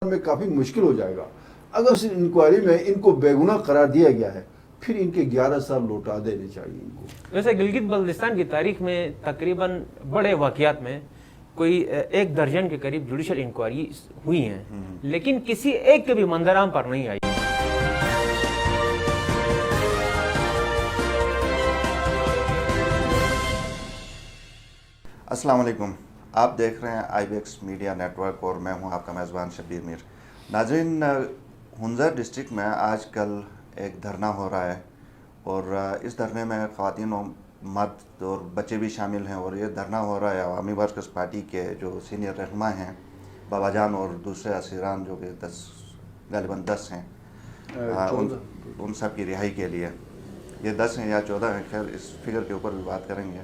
میں کافی مشکل ہو جائے گا. اگر اس انکوائری میں ان کو بے گناہ قرار دیا گیا ہے پھر ان کے 11 سال لوٹا دینے چاہیے ان کو. ویسے گلگت بلتستان کی تاریخ میں تقریباً بڑے واقعات میں کوئی 1 درجن کے قریب جوڈیشل انکوائری ہوئی ہیں، لیکن کسی ایک کے بھی منظر پر نہیں آئی. السلام علیکم، آپ دیکھ رہے ہیں I B X Media Network اور میں ہوں آپ کا میزبان شبیر میر. ناظرین، ہنزا ڈسٹرکٹ میں آج کل ایک دھرنا ہو رہا ہے اور اس دھرنے میں خواتین و مرد اور بچے بھی شامل ہیں، اور یہ دھرنا ہو رہا ہے عوامی ورکرز پارٹی کے جو سینئر رہنما ہیں بابا جان اور دوسرے اسیران جو کہ غالباً 10 ہیں، ان سب کی رہائی کے لیے. یہ 10 ہیں یا 14 ہیں، خیر اس فگر کے اوپر بھی بات کریں گے.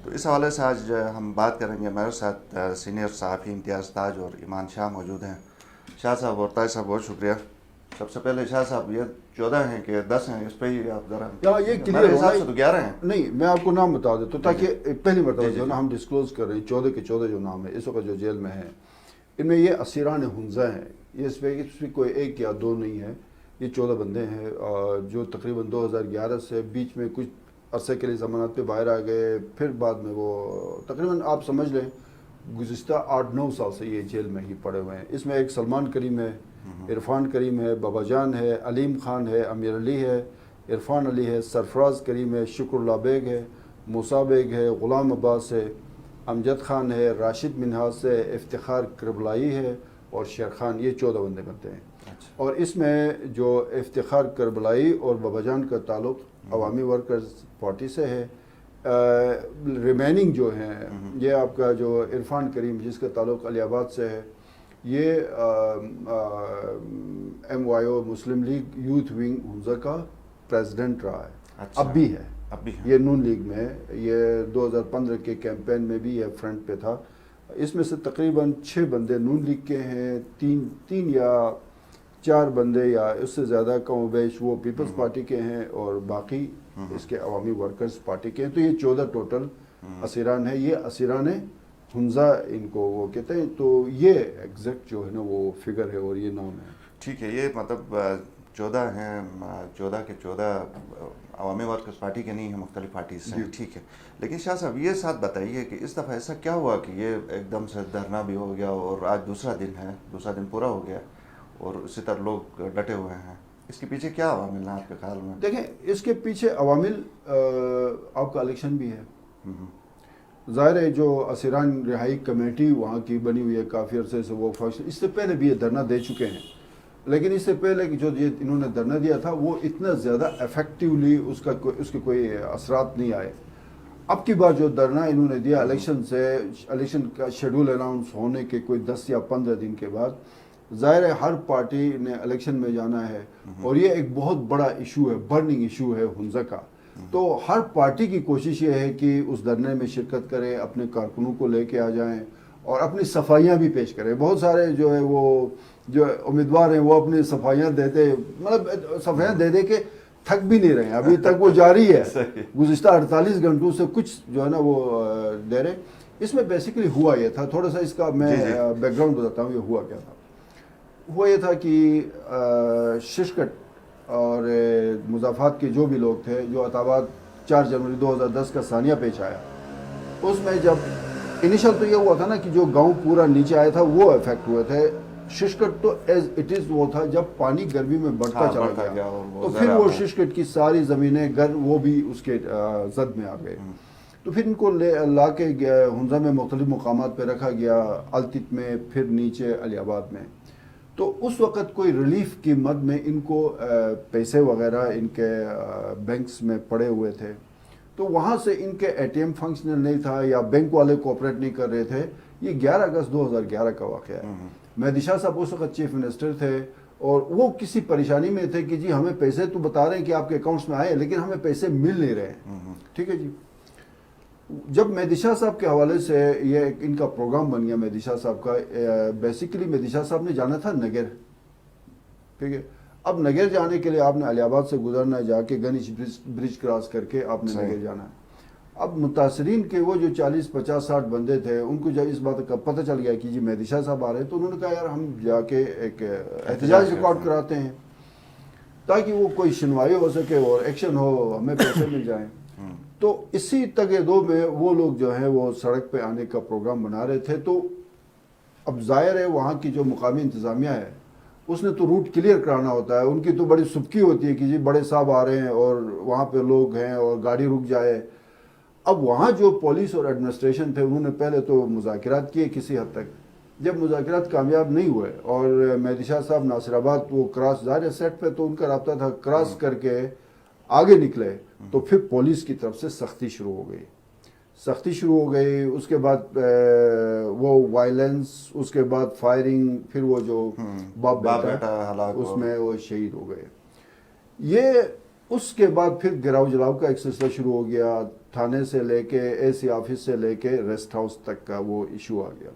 تو اس حوالے سے آج ہم بات کریں گے. میرے ساتھ سینئر صحافی امتیاز تاج اور ایمان شاہ موجود ہیں. شاہ صاحب اور تاج صاحب بہت شکریہ. سب سے پہلے شاہ صاحب، یہ 14 ہیں کہ 10 ہیں، اس پہ ہی آپ ذرا. یہ میرے حساب سے تو 11 ہیں. نہیں، میں آپ کو نام بتا دیتا ہوں تاکہ پہلی مرتبہ جو نا ہم ڈسکلوز کر رہے ہیں 14 کے 14 جو نام ہے اس وقت جو جیل میں ہیں، ان میں یہ اسیران ہنزا ہیں. یہ اس پہ کوئی 1 یا 2 نہیں ہے، یہ 14 بندے ہیں جو تقریباً 2011 سے بیچ میں کچھ عرصے کے لیے ضمانت پہ باہر آ گئے. پھر بعد میں وہ تقریباً آپ سمجھ لیں گزشتہ 8-9 سال سے یہ جیل میں ہی پڑے ہوئے ہیں. اس میں ایک سلمان کریم ہے، عرفان کریم ہے، بابا جان ہے، علیم خان ہے، امیر علی ہے، عرفان علی ہے، سرفراز کریم ہے، شکر اللہ بیگ ہے، موسیٰ بیگ ہے، غلام عباس ہے، امجد خان ہے، راشد منہاس ہے، افتخار کربلائی ہے اور شیر خان. یہ 14 بندے بنتے ہیں. اور اس میں جو افتخار کربلائی اور بابا جان کا تعلق عوامی ورکرز پارٹی سے ہے. ریمیننگ جو ہیں یہ آپ کا جو عرفان کریم جس کا تعلق علی آباد سے ہے، یہ MYO مسلم لیگ یوتھ ونگ ہنزا کا پریزیڈنٹ رہا ہے. اب بھی ہے. یہ نون لیگ میں یہ 2015 کے کیمپین میں بھی یہ فرنٹ پہ تھا. اس میں سے تقریباً 6 بندے نون لیگ کے ہیں، 3 یا 4 بندے یا اس سے زیادہ کم و بیش وہ پیپلز پارٹی کے ہیں اور باقی اس کے عوامی ورکرز پارٹی کے ہیں. تو یہ 14 ٹوٹل اسیران ہیں. یہ اسیران ہنزا ان کو وہ کہتے ہیں. تو یہ ایگزیکٹ جو ہے نا وہ فگر ہے اور یہ نام ہے. ٹھیک ہے، یہ مطلب 14 ہیں، 14 کے 14 عوامی ورکرز پارٹی کے نہیں ہیں، مختلف پارٹیز سے. ٹھیک ہے، لیکن شاہ صاحب یہ ساتھ بتائیے کہ اس دفعہ ایسا کیا ہوا کہ یہ ایک دم سے دھرنا بھی ہو گیا اور آج دوسرا دن پورا ہو گیا اور اسی طرح لوگ ڈٹے ہوئے ہیں. اس کے پیچھے کیا عوامل ہیں آپ کے خیال میں؟ دیکھیں، اس کے پیچھے عوامل آپ کا الیکشن بھی ہے. ظاہر ہے جو اسیران رہائی کمیٹی وہاں کی بنی ہوئی ہے کافی عرصے سے، وہ فنکشن اس سے پہلے بھی یہ دھرنا دے چکے ہیں، لیکن اس سے پہلے جو انہوں نے دھرنا دیا تھا وہ اتنا زیادہ افیکٹولی اس کے کوئی اثرات نہیں آئے. اب کی بار جو دھرنا انہوں نے دیا الیکشن کا شیڈول اناؤنس ہونے کے کوئی 10 یا 15 دن کے بعد، ظاہر ہے ہر پارٹی نے الیکشن میں جانا ہے اور یہ ایک بہت بڑا ایشو ہے، برننگ ایشو ہے ہنزا کا. تو ہر پارٹی کی کوشش یہ ہے کہ اس دھرنے میں شرکت کرے، اپنے کارکنوں کو لے کے آ جائیں اور اپنی صفائیاں بھی پیش کریں. بہت سارے جو ہے وہ جو امیدوار ہیں وہ اپنی صفائیاں دیتے، مطلب صفائیاں دے کے تھک بھی نہیں رہے ہیں، ابھی تک وہ جاری ہے. گزشتہ 48 گھنٹوں سے کچھ جو ہے نا وہ دے رہے. اس میں بیسیکلی ہوا یہ تھا، تھوڑا سا اس کا میں بیک گراؤنڈ بتاتا ہوں. یہ ہوا کیا تھا؟ وہ یہ تھا کہ ششکٹ اور مضافات کے جو بھی لوگ تھے، جو عطاباد 4 جنوری 2010 کا ثانیہ پیش آیا، اس میں جب انیشل تو یہ ہوا تھا نا کہ جو گاؤں پورا نیچے آیا تھا وہ افیکٹ ہوئے تھے. ششکٹ تو ایز اٹ از وہ تھا جب پانی گرمی میں بڑھتا چلا گیا تو پھر وہ ششکٹ کی ساری زمینیں وہ بھی اس کے زد میں آ گئے. تو پھر ان کو لا کے ہنزا میں مختلف مقامات پہ رکھا گیا، التت میں، پھر نیچے علی آباد میں. تو اس وقت کوئی ریلیف کی مد میں ان کو پیسے وغیرہ ان کے بینکس میں پڑے ہوئے تھے. تو وہاں سے ان کے ATM فنکشنل نہیں تھا یا بینک والے کوآپریٹ نہیں کر رہے تھے. یہ 11 اگست 2011 کا واقعہ ہے. مہدی شاہ صاحب اس وقت چیف منسٹر تھے اور وہ کسی پریشانی میں تھے کہ جی ہمیں پیسے تو بتا رہے ہیں کہ آپ کے اکاؤنٹس میں آئے لیکن ہمیں پیسے مل نہیں رہے ہیں. ٹھیک ہے جی. جب مہدی شاہ صاحب کے حوالے سے یہ ان کا پروگرام بن گیا مہدی شاہ صاحب کا، بیسیکلی مہدی شاہ صاحب نے جانا تھا نگر. ٹھیک ہے. اب نگر جانے کے لیے آپ نے علی آباد سے گزرنا ہے، جا کے گنیش برج کراس کر کے آپ نے نگر جانا ہے. اب متاثرین کے وہ جو 40 50 60 بندے تھے ان کو جب اس بات کا پتہ چل گیا کہ جی مہدی شاہ صاحب آ رہے ہیں تو انہوں نے کہا یار ہم جا کے ایک احتجاج ریکارڈ کراتے ہیں تاکہ وہ کوئی سنوائی ہو سکے اور ایکشن ہو, ہمیں پیسے مل جائیں. تو اسی تگے دو میں وہ لوگ جو ہیں وہ سڑک پہ آنے کا پروگرام بنا رہے تھے. تو اب ظاہر ہے وہاں کی جو مقامی انتظامیہ ہے اس نے تو روٹ کلیئر کرانا ہوتا ہے, ان کی تو بڑی سبکی ہوتی ہے کہ جی بڑے صاحب آ رہے ہیں اور وہاں پہ لوگ ہیں اور گاڑی رک جائے. اب وہاں جو پولیس اور ایڈمنسٹریشن تھے انہوں نے پہلے تو مذاکرات کیے کسی حد تک, جب مذاکرات کامیاب نہیں ہوئے اور مہدی شاہ صاحب ناصر آباد وہ کراس ظاہر ہے سیٹ پہ تو ان کا رابطہ تھا, کراس کر کے آگے نکلے تو پھر پولیس کی طرف سے سختی شروع ہو گئی. اس کے بعد وہ وائلنس, اس کے بعد فائرنگ, پھر وہ جو باپ بیٹا اس میں وہ شہید ہو گئے. یہ اس کے بعد پھر گراؤ جلاؤ کا ایک سلسلہ شروع ہو گیا, تھانے سے لے کے اے سی آفس سے لے کے ریسٹ ہاؤس تک کا وہ ایشو آ گیا.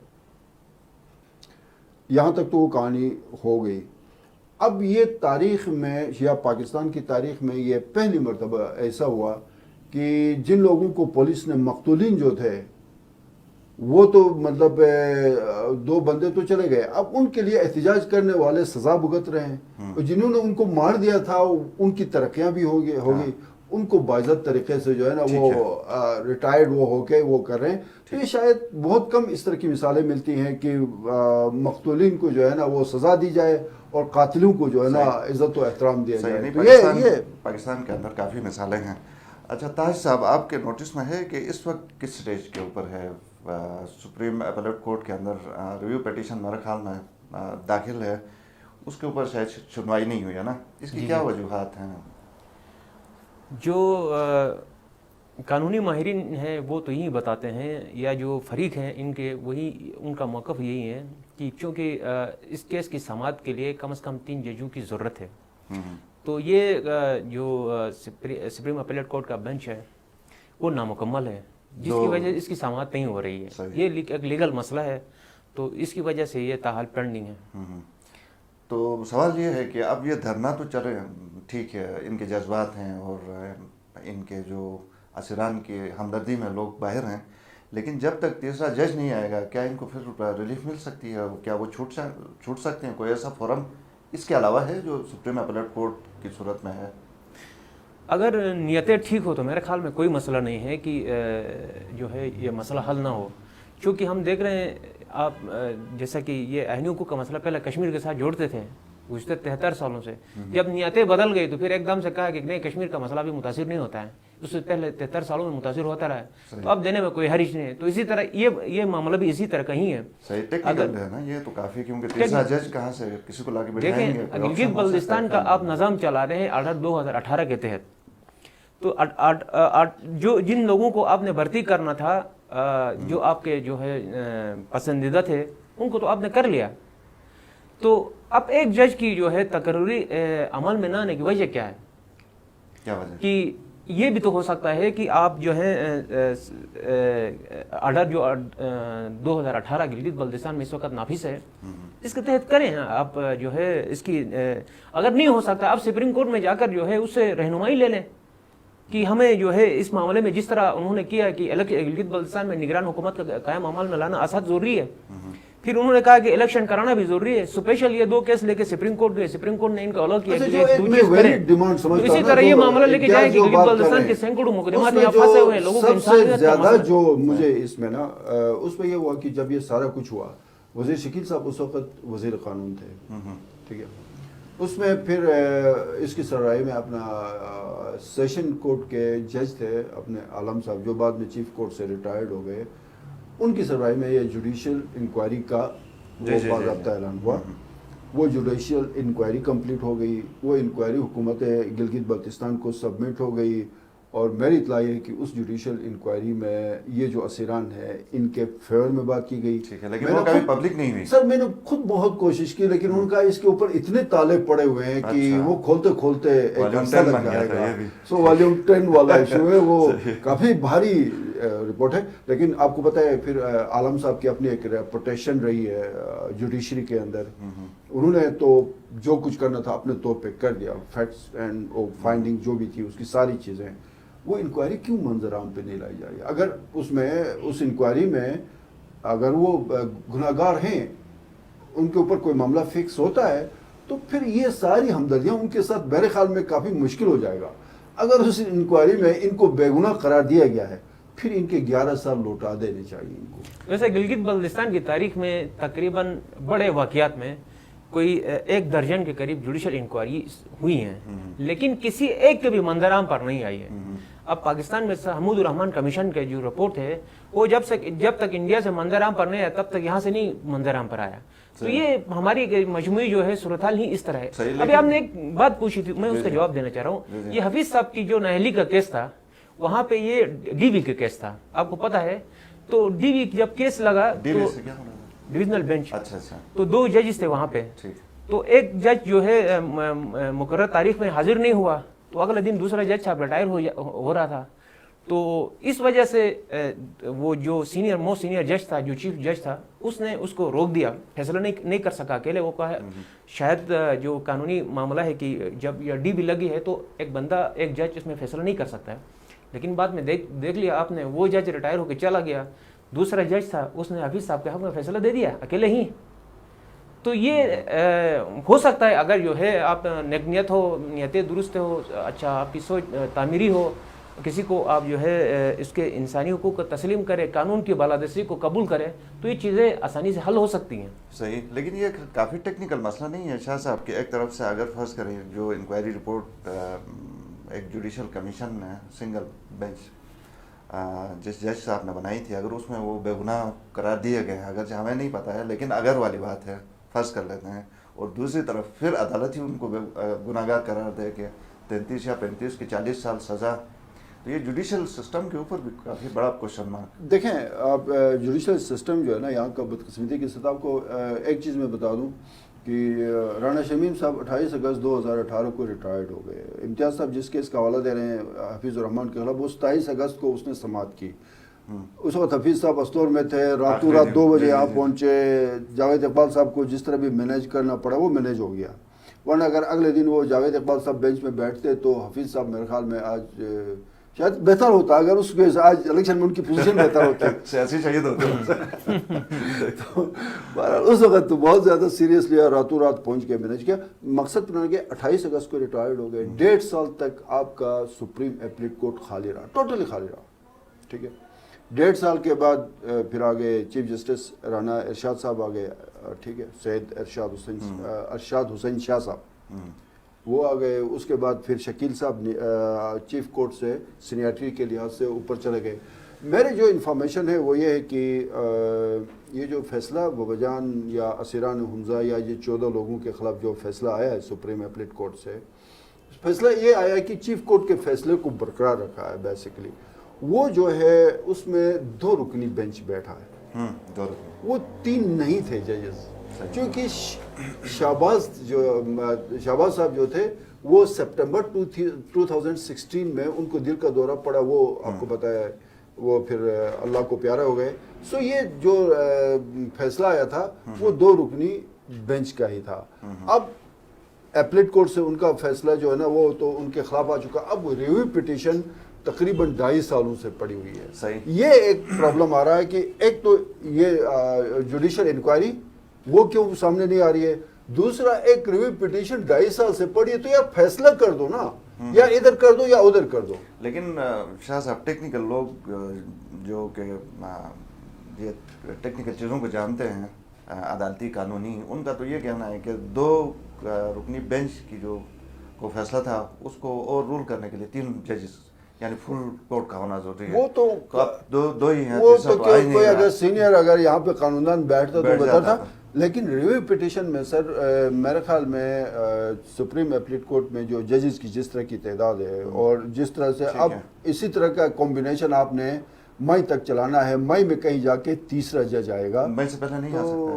یہاں تک تو وہ کہانی ہو گئی. اب یہ تاریخ میں یا پاکستان کی تاریخ میں یہ پہلی مرتبہ ایسا ہوا کہ جن لوگوں کو پولیس نے مقتولین جو تھے وہ تو مطلب 2 بندے تو چلے گئے, اب ان کے لیے احتجاج کرنے والے سزا بھگت رہے ہیں, اور جنہوں نے ان کو مار دیا تھا ان کی ترقیاں بھی ہوگی, ان کو باعزت طریقے سے جو ہے نا وہ ریٹائرڈ وہ ہو کے وہ کر رہے ہیں. تو یہ شاید بہت کم اس طرح کی مثالیں ملتی ہیں کہ مقتولین کو جو ہے نا وہ سزا دی جائے اور قاتلوں کو جو ہے نا عزت و احترام دیا جائے. تو یہ پاکستان کے اندر کافی مثالیں ہیں. اچھا طاہر صاحب, آپ کے نوٹس میں ہے کہ اس وقت کس سٹیج کے اوپر ہے سپریم اپیلیٹ کورٹ کے اندر ریویو پیٹیشن میرے خیال میں داخل ہے, اس کے اوپر شاید سنوائی نہیں ہوئی ہے نا, اس کی کیا وجوہات ہیں؟ جو قانونی ماہرین ہیں وہ تو یہی بتاتے ہیں, یا جو فریق ہیں ان کے وہی ان کا موقف یہی ہے کہ چونکہ اس کیس کی سماعت کے لیے کم از کم 3 ججوں کی ضرورت ہے. تو یہ جو سپریم اپیلیٹ کورٹ کا بینچ ہے وہ نامکمل ہے, جس کی وجہ سے اس کی سماعت نہیں ہو رہی ہے. یہ ایک لیگل مسئلہ ہے, تو اس کی وجہ سے یہ تاحال پینڈنگ ہے. تو سوال یہ ہے کہ اب یہ دھرنا تو چلے, ٹھیک ہے, ان کے جذبات ہیں اور ان کے جو اسیران کی ہمدردی میں لوگ باہر ہیں, لیکن جب تک تیسرا جج نہیں آئے گا کیا ان کو پھر ریلیف مل سکتی ہے؟ کیا وہ چھوٹ سکتے ہیں؟ کوئی ایسا فورم اس کے علاوہ ہے جو سپریم اپیلیٹ کورٹ کی صورت میں ہے؟ اگر نیتیں ٹھیک ہو تو میرے خیال میں کوئی مسئلہ نہیں ہے کہ جو ہے یہ مسئلہ حل نہ ہو, چونکہ ہم دیکھ رہے ہیں آپ جیسا کہ یہ اہلی حقوق کا مسئلہ پہلے کشمیر کے ساتھ جوڑتے تھے گزشتہ 73 سالوں سے, جب نیتیں بدل گئی تو پھر ایک دم سے کہا کہ نہیں کشمیر کا مسئلہ بھی متاثر نہیں ہوتا ہے, اس سے پہلے 73 سالوں میں متاثر ہوتا رہا ہے, تو اب دینے میں کوئی حرج نہیں ہے. تو اسی طرح یہ معاملہ بھی اسی طرح کا ہی ہے. صحیح ٹیکنیکل ہے نا یہ تو کافی, کیونکہ تیسرا جج کہاں سے کسی کو لا کے بٹھائیں گے؟ دیکھیں گلگت بلتستان کا آپ نظام چلا رہے ہیں آرڈر 2018 کے تحت, تو جو جن لوگوں کو آپ نے بھرتی کرنا تھا جو آپ کے جو ہے پسندیدہ تھے ان کو تو آپ نے کر لیا. تو اب ایک جج کی جو ہے تقرری عمل میں نہ آنے کی وجہ کیا ہے؟ کیا وجہ؟ کہ یہ بھی تو ہو سکتا ہے کہ آپ جو ہے آرڈر جو 2018 گلگت بلتستان میں اس وقت نافذ ہے اس کے تحت کریں آپ جو ہے اس کی, اگر نہیں ہو سکتا آپ سپریم کورٹ میں جا کر جو ہے اس سے رہنمائی لے لیں کہ ہمیں جو ہے اس معاملے میں جس طرح انہوں نے کیا کہ گلگت بلتستان میں نگران حکومت کا قائم عمل میں لانا اساس ضروری ہے, پھر انہوں نے کہا کہ الیکشن کرانا بھی ضروری ہے. اسپیشل یہ 2 کیس لے کے سپریم کورٹ گئے, سپریم کورٹ نے ان کا الو کیا اسی طرح یہ معاملہ لے کے جائے کہ گلگت بلتستان کے سینکڑوں مقدمات یہاں پھنسے ہوئے ہیں لوگوں کو انسانیت کا زیادہ جو مجھے اس میں نا اس میں یہ ہوا کہ جب یہ سارا کچھ ہوا, وزیر شکیل صاحب اس وقت وزیر قانون تھے, ٹھیک ہے, اس میں پھر اس کی سربراہی میں اپنا سیشن کورٹ کے جج تھے اپنے عالم صاحب جو بعد میں چیف کورٹ سے ریٹائرڈ ہو گئے, ان کی سربراہی میں یہ جوڈیشل انکوائری کا وہ باضابطہ اعلان ہوا. وہ جوڈیشل انکوائری کمپلیٹ ہو گئی, وہ انکوائری حکومت گلگت بلتستان کو سبمٹ ہو گئی, اور میری اطلاع ہے کہ اس جوڈیشل انکوائری میں یہ جو اسیران ہے ان کے فیور میں بات کی گئی. لیکن وہ کبھی پبلک نہیں ہوئی. سر میں نے خود بہت کوشش کی, لیکن ان کا اس کے اوپر اتنے تالے پڑے ہوئے ہیں کہ وہ کھولتے ایک عرصہ لگ جائے گا. سو والیوم 10 والا ایشو ہے, وہ کافی بھاری رپورٹ ہے. لیکن آپ کو پتہ ہے پھر عالم صاحب کی اپنی ایک ریپوٹیشن رہی ہے جوڈیشری کے اندر, انہوں نے تو جو کچھ کرنا تھا اپنے طور پہ کر دیا, فیکٹس اینڈ فائنڈنگ جو بھی تھی اس کی ساری چیزیں وہ انکوائری کیوں منظر عام پہ نہیں لائی جائے؟ اگر اس انکوائری میں اگر وہ گناہگار ہیں، ان کے اوپر کوئی معاملہ فکس ہوتا ہے، تو پھر یہ ساری ہمدردیاں ان کے ساتھ میرے خیال میں کافی مشکل ہو جائے گا۔ اگر اس انکوائری میں ان کو بے گناہ قرار دیا گیا ہے، پھر ان کے 11 سال لوٹا دینے چاہیے ان کو۔ ویسے گلگت بلتستان کی تاریخ میں تقریباً بڑے واقعات میں کوئی 1 درجن کے قریب جوڈیشل انکوائری ہوئی ہیں، لیکن کسی ایک کے بھی منظر عام پر نہیں آئی ہے۔ اب پاکستان میں حمود الرحمان کمیشن کے جو رپورٹ ہے، وہ جب تک انڈیا سے منظر عام پر نہیں آیا تب تک یہاں سے نہیں منظر عام پر آیا۔ تو یہ ہماری مجموعی جو ہے صورتحال ہی اس طرح ہے۔ ابھی آپ نے ایک بات پوچھی تھی، میں اس کا جواب دینا چاہ رہا ہوں۔ یہ حفیظ صاحب کی جو نااہلی کا کیس تھا، وہاں پہ یہ ڈی وی کا کیس تھا، آپ کو پتا ہے۔ تو ڈی وی جب کیس لگا تو ڈویژنل بینچ، تو 2 ججز تھے وہاں پہ، تو ایک جج جو ہے مقررہ تاریخ میں حاضر نہیں ہوا، تو اگلے دن دوسرا جج صاحب ریٹائر ہو رہا تھا۔ تو اس وجہ سے وہ جو موسٹ سینئر جج تھا، جو چیف جج تھا، اس نے اس کو روک دیا، فیصلہ نہیں کر سکا اکیلے۔ وہ کہا شاید جو قانونی معاملہ ہے کہ جب یہ ڈی بی لگی ہے تو ایک جج اس میں فیصلہ نہیں کر سکتا ہے۔ لیکن بعد میں دیکھ لیا آپ نے، وہ جج ریٹائر ہو کے چلا گیا، دوسرا جج تھا، اس نے حفیظ صاحب کے حق میں فیصلہ دے دیا اکیلے ہی۔ تو یہ ہو سکتا ہے اگر جو ہے آپ نیک ہو، نیتیں درست ہو، اچھا آپ کی سوچ تعمیری ہو، کسی کو آپ جو ہے اس کے انسانی حقوق کو تسلیم کرے، قانون کی بالادستی کو قبول کرے، تو یہ چیزیں آسانی سے حل ہو سکتی ہیں۔ صحیح، لیکن یہ کافی ٹیکنیکل مسئلہ نہیں ہے شاہ صاحب کہ ایک طرف سے اگر فرض کریں جو انکوائری رپورٹ ایک جوڈیشل کمیشن نے سنگل بینچ جس جج صاحب نے بنائی تھی، اگر اس میں وہ بے گناہ قرار دیے گئے ہیں، اگرچہ ہمیں نہیں پتہ ہے، لیکن اگر والی بات ہے، فرض کر لیتے ہیں، اور دوسری طرف پھر عدالت ہی ان کو گناہ گار قرار دے کہ 33 یا 35 کی 40 سال سزا، تو یہ جوڈیشل سسٹم کے اوپر بھی کافی بڑا کوشچن مارک۔ دیکھیں آپ، جوڈیشل سسٹم جو ہے نا یہاں کا بدقسمتی کے ساتھ، آپ کو ایک چیز میں بتا دوں کہ رانا شمیم صاحب 28 اگست 2018 کو ریٹائرڈ ہو گئے۔ امتیاز صاحب جس کیس کا حوالہ دے رہے ہیں حفیظ الرحمان کے خلاف، وہ 27 اگست کو اس نے سماعت کی۔ اس وقت حفیظ صاحب اسطور میں تھے، راتوں رات 2 بجے یہاں پہنچے، جاوید اقبال صاحب کو جس طرح بھی مینیج کرنا پڑا وہ مینیج ہو گیا، ورنہ اگر اگلے دن وہ جاوید اقبال صاحب بینچ میں بیٹھتے تو حفیظ صاحب میرے خیال میں آج شاید بہتر ہوتا، اگر اس کے آج الیکشن میں ان کی پوزیشن بہتر ہوتی، سیاسی شہید ہوتے۔ تو بہرحال اس وقت تو بہت زیادہ سیریسلی اور راتوں رات پہنچ کے مینیج کیا۔ مقصد بنا کہ 28 اگست کو ریٹائرڈ ہو گئے، 1.5 سال تک آپ کا سپریم اپیلیٹ کورٹ خالی رہا، ٹوٹلی خالی رہا، ٹھیک ہے۔ 1.5 سال کے بعد پھر آگے چیف جسٹس رانا ارشاد صاحب آ گئے، ٹھیک ہے، سید ارشاد حسین شاہ صاحب وہ آ گئے۔ اس کے بعد پھر شکیل صاحب چیف کورٹ سے سینیارٹی کے لحاظ سے اوپر چلے گئے۔ میرے جو انفارمیشن ہے وہ یہ ہے کہ یہ جو فیصلہ باباجان یا اسیران حمزہ یا یہ 14 لوگوں کے خلاف جو فیصلہ آیا ہے سپریم اپیلیٹ کورٹ سے، فیصلہ یہ آیا ہے کہ چیف کورٹ کے فیصلے کو برقرار رکھا ہے بیسیکلی۔ وہ جو ہے اس میں 2 رکنی بینچ بیٹھا ہے، وہ 3 نہیں تھے ججز، چونکہ شہباز صاحب جو تھے وہ سپٹمبر 2016 میں ان کو دل کا دورہ پڑا، وہ آپ کو پتہ ہے، وہ پھر اللہ کو پیارا ہو گئے۔ سو یہ جو فیصلہ آیا تھا وہ 2 رکنی بینچ کا ہی تھا۔ اب اپیلیٹ کورٹ سے ان کا فیصلہ جو ہے نا وہ تو ان کے خلاف آ چکا، اب ریویو پٹیشن تقریباً 2.5 سالوں سے پڑی ہوئی ہے۔ صحیح، یہ ایک پرابلم آ رہا ہے کہ ایک تو یہ جوڈیشل انکوائری وہ کیوں سامنے نہیں آ رہی ہے، دوسرا ایک ریویو پٹیشن 2.5 سال سے پڑی ہے، تو یار فیصلہ کر دو نا، یا ادھر کر دو یا ادھر کر دو۔ لیکن شاہ صاحب ٹیکنیکل لوگ جو کہ یہ ٹیکنیکل چیزوں کو جانتے ہیں، عدالتی قانونی، ان کا تو یہ کہنا ہے کہ 2 رکنی بینچ کی جو کو فیصلہ تھا اس کو اور رول کرنے کے لیے 3 ججز یعنی فل کورٹ کا ہونا ضروری ہے۔ وہ تو دو ہی ہیں، وہ تو کوئی اگر سینئر اگر یہاں پہ قانوندان بیٹھتا تو بہتر تھا، لیکن ریویو پٹیشن میں سر میرے خیال میں سپریم اپیلیٹ کورٹ میں جو ججز کی جس طرح کی تعداد ہے اور جس طرح سے اب اسی طرح کا کمبینیشن آپ نے مئی تک چلانا ہے، مئی میں کہیں جا کے تیسرا جج آئے گا، مئی سے پہلے نہیں آ سکتا،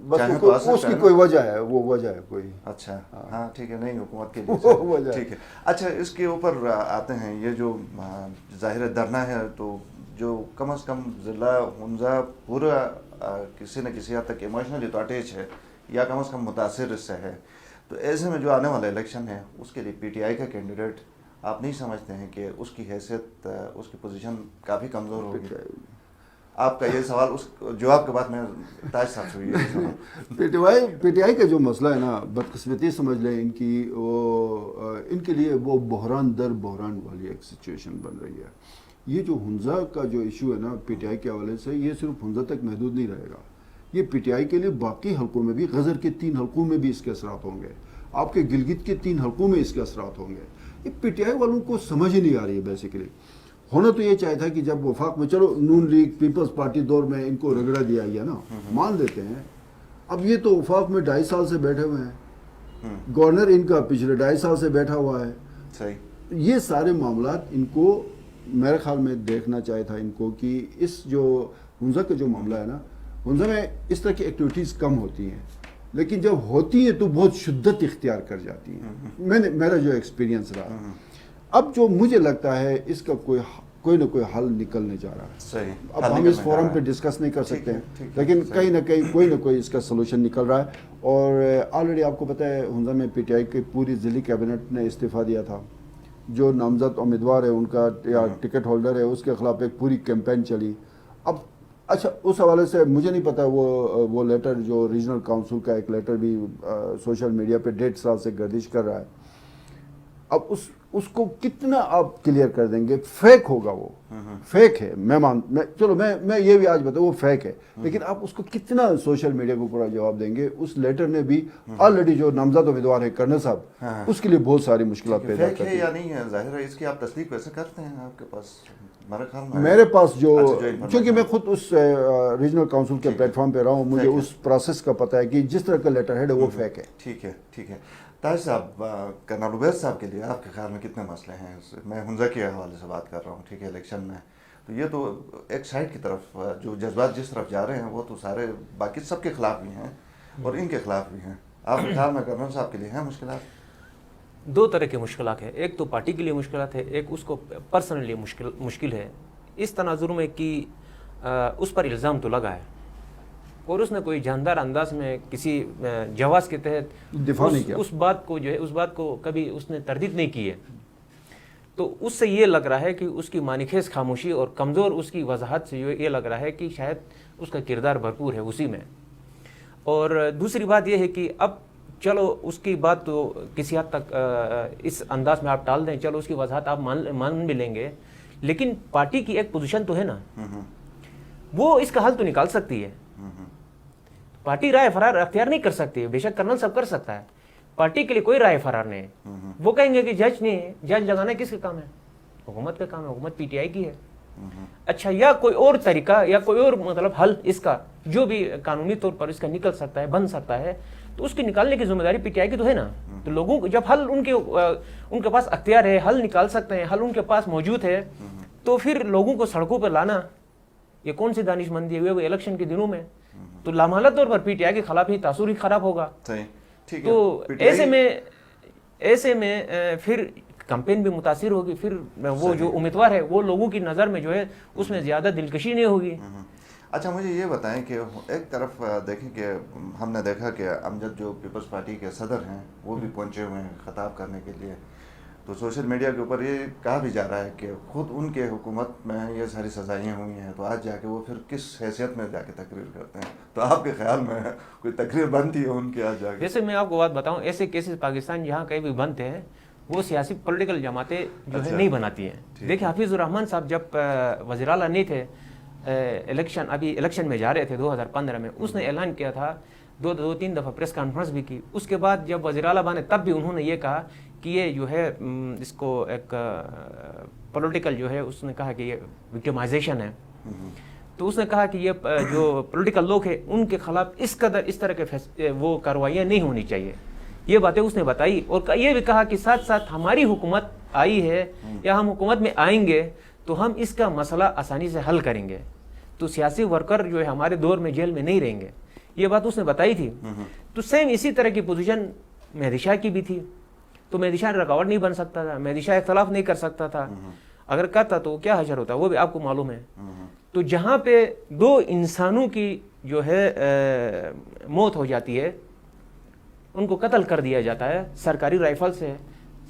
بس اس کی کوئی وجہ ہے، وہ وجہ ہے کوئی۔ اچھا ہاں ٹھیک ہے، نہیں حکومت کے لیے ٹھیک ہے۔ اچھا اس کے اوپر آتے ہیں، یہ جو ظاہر دھرنا ہے تو جو کم از کم ضلع حمزہ پورا کسی نہ کسی حد تک ایموشنلی تو اٹیچ ہے یا کم از کم متاثر اس سے ہے، تو ایسے میں جو آنے والا الیکشن ہے اس کے لیے پی ٹی آئی کا کینڈیڈیٹ آپ نہیں سمجھتے ہیں کہ اس کی حیثیت اس کی پوزیشن کافی کمزور ہوگی؟ آپ کا یہ سوال اس جواب کے بعد میں تاج صاحب سے ہوئی پی ٹی آئی کا جو مسئلہ ہے نا، بدقسمتی سمجھ لیں ان کی، وہ ان کے لیے وہ بحران در بحران والی ایک سچویشن بن رہی ہے. یہ جو حنزہ کا جو ایشو ہے نا پی ٹی آئی کے حوالے سے، یہ صرف حنزہ تک محدود نہیں رہے گا. یہ پی ٹی آئی کے لیے باقی حلقوں میں بھی، غزر کے 3 حلقوں میں بھی اس کے اثرات ہوں گے، آپ کے گلگت کے 3 حلقوں میں اس کے اثرات ہوں گے. یہ پی ٹی آئی والوں کو سمجھ ہی نہیں آ رہی ہے بیسیکلی. ہونا تو یہ چاہیے تھا کہ جب وفاق میں، چلو نون لیگ پیپلز پارٹی دور میں ان کو رگڑا دیا گیا نا، مان لیتے ہیں. اب یہ تو وفاق میں 2.5 سال سے بیٹھے ہوئے ہیں، گورنر ان کا پچھلے 2.5 سال سے بیٹھا ہوا ہے. صحیح. یہ سارے معاملات ان کو میرے خیال میں دیکھنا چاہیے تھا ان کو کہ اس جو حنزہ کا جو معاملہ ہے نا، حنزہ میں اس طرح کی ایکٹیویٹیز کم ہوتی ہیں، لیکن جب ہوتی ہیں تو بہت شدت اختیار کر جاتی ہیں. میرا جو ایکسپیرینس رہا. اب جو مجھے لگتا ہے اس کا کوئی نہ کوئی حل نکلنے جا رہا ہے. صحیح. اب ہم اس فورم پہ ڈسکس نہیں کر سکتے ہیں، لیکن کہیں نہ کہیں کوئی نہ کوئی اس کا سلوشن نکل رہا ہے. اور آلریڈی آپ کو پتہ ہے حنزہ میں پی ٹی آئی کی پوری ضلعی کیبنٹ نے استعفیٰ دیا تھا. جو نامزد امیدوار ہے ان کا یا ٹکٹ ہولڈر ہے اس کے خلاف ایک پوری کیمپین چلی. اب اچھا اس حوالے سے مجھے نہیں پتا وہ لیٹر جو ریجنل کاؤنسل کا ایک لیٹر بھی سوشل میڈیا پہ 1.5 سال سے گردش کر رہا ہے. اب اس کو کتنا آپ کلیئر کر دیں گے؟ فیک ہوگا، وہ فیک ہے. چلو میں یہ بھی آج بتاؤں وہ فیک ہے، لیکن آپ اس کو کتنا سوشل میڈیا کو پورا جواب دیں گے؟ اس لیٹر نے بھی آلریڈی جو نامزد امیدوار ہے کرنل صاحب، اس کے لیے بہت ساری مشکلات پیدا فیک ہے یا نہیں ہے ظاہر ہے، اس کی آپ تصدیق ویسے کرتے ہیں؟ آپ کے پاس میرے پاس جو، چونکہ میں خود اس ریجنل کاؤنسل کے پلیٹ فارم پہ رہا ہوں، مجھے اس پروسیس کا پتہ ہے کہ جس طرح کا لیٹر ہیڈ ہے وہ فیک ہے. ٹھیک ہے، ٹھیک ہے. تاج صاحب، کرنل عبید صاحب کے لیے آپ کے خیال میں کتنے مسئلے ہیں؟ میں حنزہ کے حوالے سے بات کر رہا ہوں. ٹھیک ہے، الیکشن میں تو یہ تو ایک سائڈ کی طرف جو جذبات جس طرف جا رہے ہیں وہ تو سارے باقی سب کے خلاف بھی ہیں اور ان کے خلاف بھی ہیں. آپ کے خیال میں کرنل صاحب کے لیے ہیں مشکلات؟ 2 طرح کی مشکلات ہیں. ایک تو پارٹی کے لیے مشکلات ہے، ایک اس کو پرسنلی مشکل ہے. اس تناظر میں کہ اس پر الزام تو لگا ہے اور اس نے کوئی جاندار انداز میں کسی جواز کے تحت دفاع نہیں کیا، اس بات کو جو ہے اس بات کو کبھی اس نے تردید نہیں کی ہے. تو اس سے یہ لگ رہا ہے کہ اس کی مانیخیز خاموشی اور کمزور اس کی وضاحت سے یہ لگ رہا ہے کہ شاید اس کا کردار بھرپور ہے اسی میں. اور دوسری بات یہ ہے کہ اب چلو اس کی بات تو کسی حد تک اس انداز میں آپ ٹال دیں، چلو اس کی وضاحت آپ مان بھی لیں گے، لیکن پارٹی کی ایک پوزیشن تو ہے نا، وہ اس کا حل تو نکال سکتی ہے. پارٹی رائے فرار اختیار نہیں کر سکتی ہے، بے شک کرنل صاحب کر سکتا ہے، پارٹی کے لیے کوئی رائے فرار نہیں ہے. وہ کہیں گے کہ جج نہیں ہے، جج لگانا کس کا کام ہے؟ حکومت کا کام ہے، حکومت پی ٹی آئی کی ہے. اچھا، یا کوئی اور طریقہ یا کوئی اور مطلب حل اس کا جو بھی قانونی طور پر اس کا نکل سکتا ہے، بن سکتا ہے، تو اس کی نکالنے کی ذمہ داری پی ٹی آئی کی تو ہے نا. تو لوگوں کو جب حل ان کے پاس اختیار ہے، حل نکال سکتے ہیں، حل ان کے پاس موجود ہے، تو پھر لوگوں کو سڑکوں پر لانا یہ کون سی دانش مندی ہوئی الیکشن کے دنوں میں؟ تو لامحالہ طور پر پی ٹی آئی کے خلاف ہی تاثر ہی خراب ہوگا. تو ایسے میں پھر کمپین بھی متاثر ہوگی، پھر وہ جو امیدوار ہے وہ لوگوں کی نظر میں جو ہے اس میں زیادہ دلکشی نہیں ہوگی. اچھا، مجھے یہ بتائیں کہ ایک طرف دیکھیں کہ ہم نے دیکھا کہ امجد جو پیپلز پارٹی کے صدر ہیں وہ بھی پہنچے ہوئے ہیں خطاب کرنے کے لیے. تو سوشل میڈیا کے اوپر یہ کہا بھی جا رہا ہے کہ خود ان کے حکومت میں یہ ساری سزائیں ہوئی ہیں، تو آج جا کے وہ پھر کس حیثیت میں جا کے تقریر کرتے ہیں؟ تو آپ کے خیال میں کوئی تقریر بنتی ہے ان کی آج جا کے؟ جیسے میں آپ کو بات بتاؤں، ایسے کیسز پاکستان جہاں کہیں بھی بنتے ہیں وہ سیاسی پولیٹیکل جماعتیں جو ہے نہیں بناتی ہیں. دیکھیں حفیظ الرحمان صاحب جب وزیر اعلیٰ نہیں تھے، الیکشن میں جا رہے تھے 2015 میں، اس نے اعلان کیا تھا، 2-3 دفعہ پریس کانفرنس بھی کی. اس کے بعد جب وزیر اعلیٰ بنے تب بھی انہوں نے یہ کہا کہ یہ جو ہے اس کو ایک پولیٹیکل جو ہے، اس نے کہا کہ یہ وکٹمائزیشن ہے. تو اس نے کہا کہ یہ جو پولیٹیکل لوگ ہیں ان کے خلاف اس طرح کے وہ کارروائیاں نہیں ہونی چاہیے. یہ باتیں اس نے بتائی اور یہ بھی کہا کہ ساتھ ساتھ ہماری حکومت آئی ہے یا ہم حکومت میں آئیں گے تو ہم اس کا مسئلہ آسانی سے حل کریں گے. تو سیاسی ورکر جو ہے ہمارے دور میں جیل میں نہیں رہیں گے، یہ بات اس نے بتائی تھی. تو سیم اسی طرح کی پوزیشن مہدی شاہ کی بھی تھی. تو مہدی شاہ رکاوٹ نہیں بن سکتا تھا، مہدی شاہ اختلاف نہیں کر سکتا تھا. اگر کرتا تو کیا حشر ہوتا وہ بھی آپ کو معلوم ہے. تو جہاں پہ 2 انسانوں کی جو ہے موت ہو جاتی ہے، ان کو قتل کر دیا جاتا ہے سرکاری رائفل سے،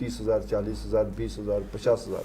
30,000, 40,000, 20,000, 50,000।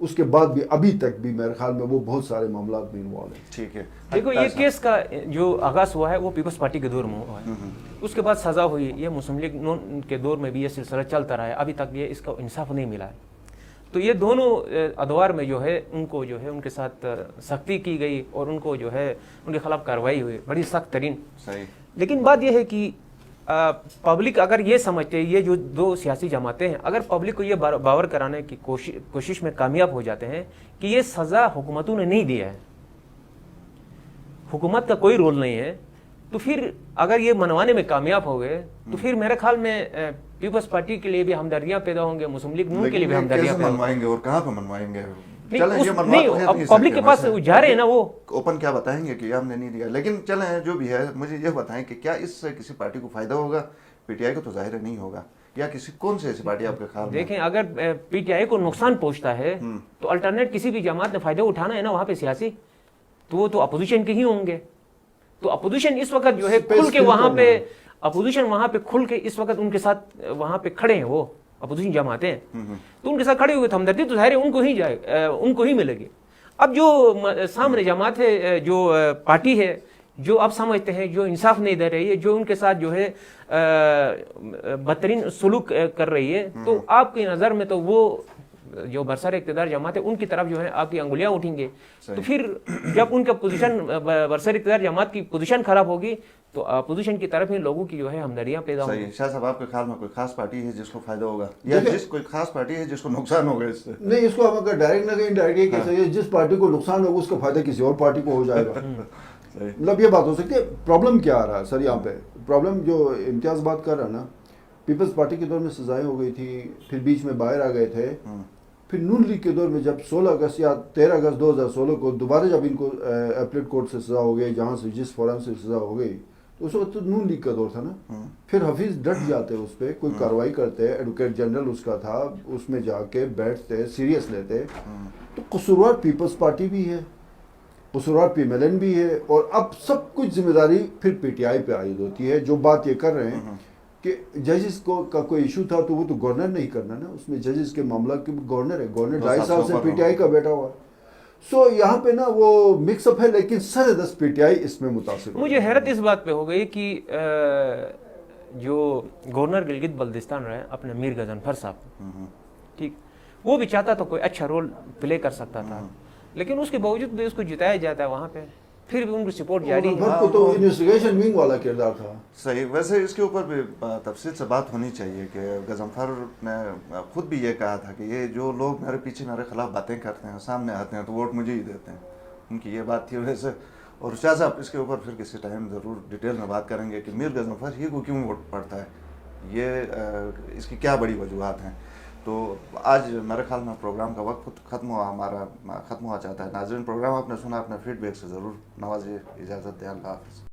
اس کے بعد بھی ابھی تک بھی میرے خیال میں وہ بہت سارے معاملات میں انوالو ہیں. ٹھیک ہے. دیکھو یہ کیس کا جو آغاز ہوا ہے وہ پیپلز پارٹی کے دور میں ہوا ہے, اس کے بعد سزا ہوئی. یہ مسلم لیگ نون کے دور میں بھی یہ سلسلہ چلتا رہا ہے, ابھی تک یہ اس کا انصاف نہیں ملا ہے. تو یہ دونوں ادوار میں جو ہے ان کو جو ہے ان کے ساتھ سختی کی گئی اور ان کو جو ہے ان کے خلاف کارروائی ہوئی بڑی سخت ترین. صحیح. لیکن بات یہ ہے کہ پبلک اگر یہ سمجھتے, یہ جو دو سیاسی جماعتیں ہیں, اگر پبلک کو یہ باور کرانے کی کوشش میں کامیاب ہو جاتے ہیں کہ یہ سزا حکومتوں نے نہیں دیا ہے, حکومت کا کوئی رول نہیں ہے, تو پھر اگر یہ منوانے میں کامیاب ہو گئے تو پھر میرے خیال میں پیپلز پارٹی کے لیے بھی ہمدردیاں پیدا ہوں گے, مسلم لیگ نون کے لیے بھی ہمدردیاں پیدا ہوں گے. منوائیں گے اور کہاں پہ منوائیں گے؟ نہیں, پبلک کے پاس جا رہے ہیں نا, وہ اوپن کیا بتائیں گے کہ یہ ہم نے نہیں دیا. لیکن چلیں جو بھی ہے مجھے یہ بتائیں کہ کیا اس سے کسی پارٹی کو فائدہ ہوگا؟ پی ٹی آئی کو تو ظاہر نہیں ہوگا, یا کسی کون سی ایسی پارٹی آپ کے خیال میں؟ دیکھیں اگر پی ٹی آئی کو نقصان پہنچتا ہے تو الٹرنیٹ کسی بھی جماعت نے فائدہ اٹھانا ہے نا وہاں پہ سیاسی, تو وہ تو اپوزیشن کے ہی ہوں گے. تو اپوزیشن اس وقت جو ہے کھل کے وہاں پہ اپوزیشن وہاں پہ کھل کے اس وقت ان کے ساتھ وہاں پہ کھڑے ہیں, وہ اپوزیشن جماعتیں تو ان کے ساتھ کھڑے ہوئے تو ہمدردی تو ظاہر ہے ان کو ہی جائے, ان کو ہی ملے گی. اب جو سامنے جماعت ہے, جو پارٹی ہے, جو آپ سمجھتے ہیں جو انصاف نہیں دے رہی ہے, جو ان کے ساتھ جو ہے بدترین سلوک کر رہی ہے, تو آپ کی نظر میں تو وہ جو برسر اقتدار جماعت ہے ان کی طرف جو ہے آپ کی انگلیاں اٹھیں گے. تو پھر جب ان کا پوزیشن برسر اقتدار جماعت کی پوزیشن خراب ہوگی تو اپوزیشن کی طرف ہی لوگوں کی جو ہے ہمدردیاں پیدا ہوں گی. شاہ صاحب آپ کے خیال میں کوئی خاص پارٹی ہے جس کو فائدہ ہوگا, یا جس کوئی خاص پارٹی ہے جس کو نقصان ہوگا اس سے؟ نہیں, اس کو ہم اگر ڈائریکٹ نہ کہیں ڈائریکٹ کہہ سکتے جس پارٹی کو نقصان ہوگا اس کا فائدہ کسی اور پارٹی کو ہو جائے گا. مطلب یہ بات ہو سکتی ہے. پرابلم کیا آ رہا ہے سر یہاں پہ؟ پرابلم جو امتیاز بات کر رہا ہے نا, پیپلز پارٹی کے دور میں سزائیں ہو گئی تھی, پھر بیچ میں باہر آ گئے تھے, پھر نون لیگ کے دور میں جب 16 اگست یا 13 اگست 2016 کو دوبارہ جب ان کو اپلیٹ کورٹ سے سزا ہو گئی, جہاں سے جس فورم سے سزا ہو گئی, تو اس وقت تو نون لیگ کا دور تھا نا. پھر حفیظ ڈٹ جاتے اس پہ, کوئی کارروائی کرتے, ایڈوکیٹ جنرل اس کا تھا, اس میں جا کے بیٹھتے, سیریس لیتے. تو قصوروار پیپلز پارٹی بھی ہے, قصوروار پی ایم ایل این بھی ہے, اور اب سب کچھ ذمہ داری پھر پی ٹی آئی پہ عائد ہوتی ہے. جو بات یہ کر رہے ہیں کہ ججز کو کا کوئی ایشو تھا تو وہ تو گورنر نہیں کرنا نا, اس میں ججز کے معاملہ کے گورنر ہے, گورنر 2.5 سال سے پی ٹی آئی کا بیٹھا ہوا ہے. سو یہاں پہ نا وہ مکس اپ ہے, لیکن سر پی ٹی آئی اس میں متاثر. مجھے حیرت اس بات پہ ہو گئی کہ جو گورنر گلگت بلتستان رہے اپنے میر غضنفر صاحب, ٹھیک, وہ بھی چاہتا تو کوئی اچھا رول پلے کر سکتا تھا, لیکن اس کے باوجود بھی اس کو جتایا جاتا ہے وہاں پہ, پھر بھی ان کی سپورٹ جاری ہے. تو انویسٹیگیشن ونگ والا کردار تھا. صحیح. ویسے اس کے اوپر بھی تفصیل سے بات ہونی چاہیے کہ غضنفر نے خود بھی یہ کہا تھا کہ یہ جو لوگ میرے پیچھے میرے خلاف باتیں کرتے ہیں, سامنے آتے ہیں تو ووٹ مجھے ہی دیتے ہیں, ان کی یہ بات تھی. ویسے اور شاہ صاحب اس کے اوپر پھر کسی ٹائم ضرور ڈیٹیل میں بات کریں گے کہ میر غضنفر ہی کو کیوں ووٹ پڑتا ہے, یہ اس کی کیا بڑی وجوہات ہیں. تو آج میرے خیال میں پروگرام کا وقت ختم ہوا چاہتا ہے. ناظرین, پروگرام آپ نے سنا, اپنے فیڈ بیک سے ضرور نوازیے. اجازت دیں, اللہ حافظ.